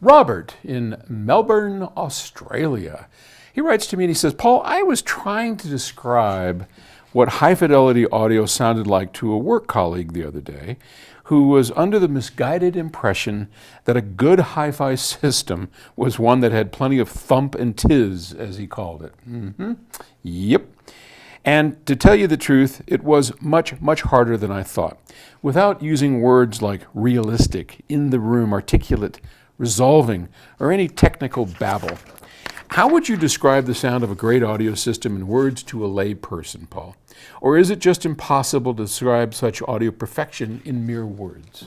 Robert in Melbourne, Australia. He writes to me and he says, Paul, I was trying to describe what high-fidelity audio sounded like to a work colleague the other day who was under the misguided impression that a good hi-fi system was one that had plenty of thump and tiz, as he called it. Yep. And to tell you the truth, it was much, much harder than I thought. Without using words like realistic, in the room, articulate, resolving, or any technical babble. How would you describe the sound of a great audio system in words to a lay person, Paul? Or is it just impossible to describe such audio perfection in mere words?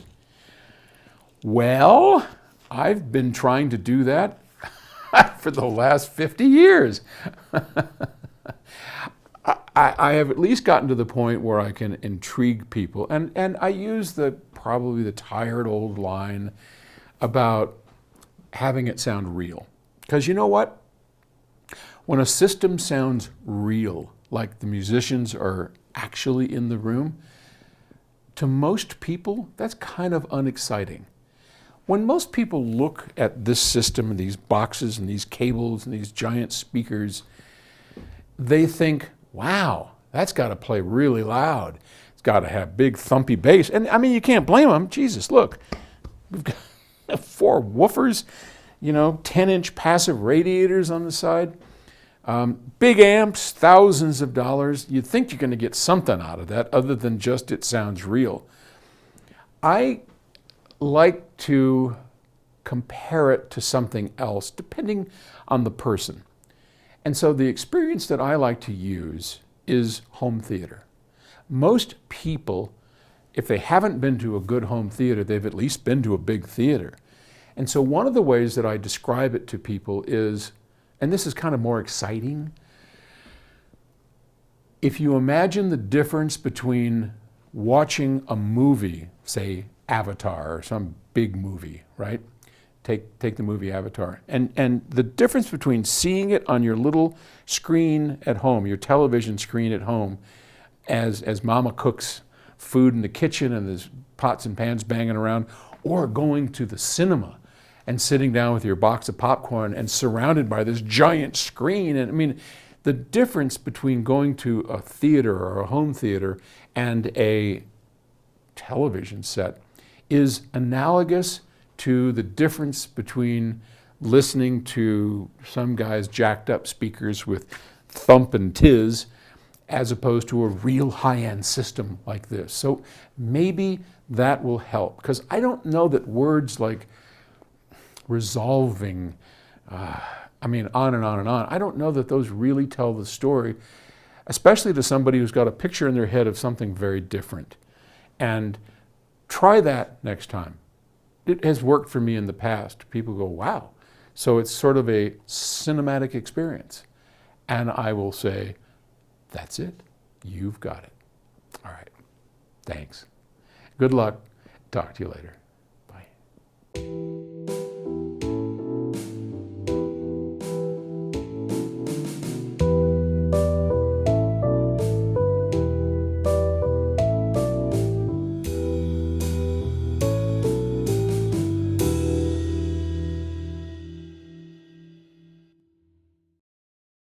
Well, I've been trying to do that for the last 50 years. I have at least gotten to the point where I can intrigue people. And I use probably the tired old line about having it sound real. Because you know what? When a system sounds real, like the musicians are actually in the room, to most people, that's kind of unexciting. When most people look at this system and these boxes and these cables and these giant speakers, they think, wow, that's got to play really loud. It's got to have big thumpy bass. And I mean, you can't blame them. Jesus, look, we've got 4 woofers, 10-inch passive radiators on the side. Big amps, thousands of dollars. You'd think you're going to get something out of that other than just it sounds real. I like to compare it to something else depending on the person. And so the experience that I like to use is home theater. Most people, if they haven't been to a good home theater, they've at least been to a big theater. And so one of the ways that I describe it to people is, and this is kind of more exciting, if you imagine the difference between watching a movie, say Avatar or some big movie, right? Take the movie Avatar. And the difference between seeing it on your little screen at home, your television screen at home, as mama cooks food in the kitchen and there's pots and pans banging around, or going to the cinema and sitting down with your box of popcorn and surrounded by this giant screen. And I mean, the difference between going to a theater or a home theater and a television set is analogous to the difference between listening to some guy's jacked up speakers with thump and tiz as opposed to a real high-end system like this. So maybe that will help, because I don't know that words like resolving, on and on and on, I don't know that those really tell the story, especially to somebody who's got a picture in their head of something very different. And try that next time. It has worked for me in the past. People go, wow. So it's sort of a cinematic experience. And I will say, that's it. You've got it. All right. Thanks. Good luck. Talk to you later.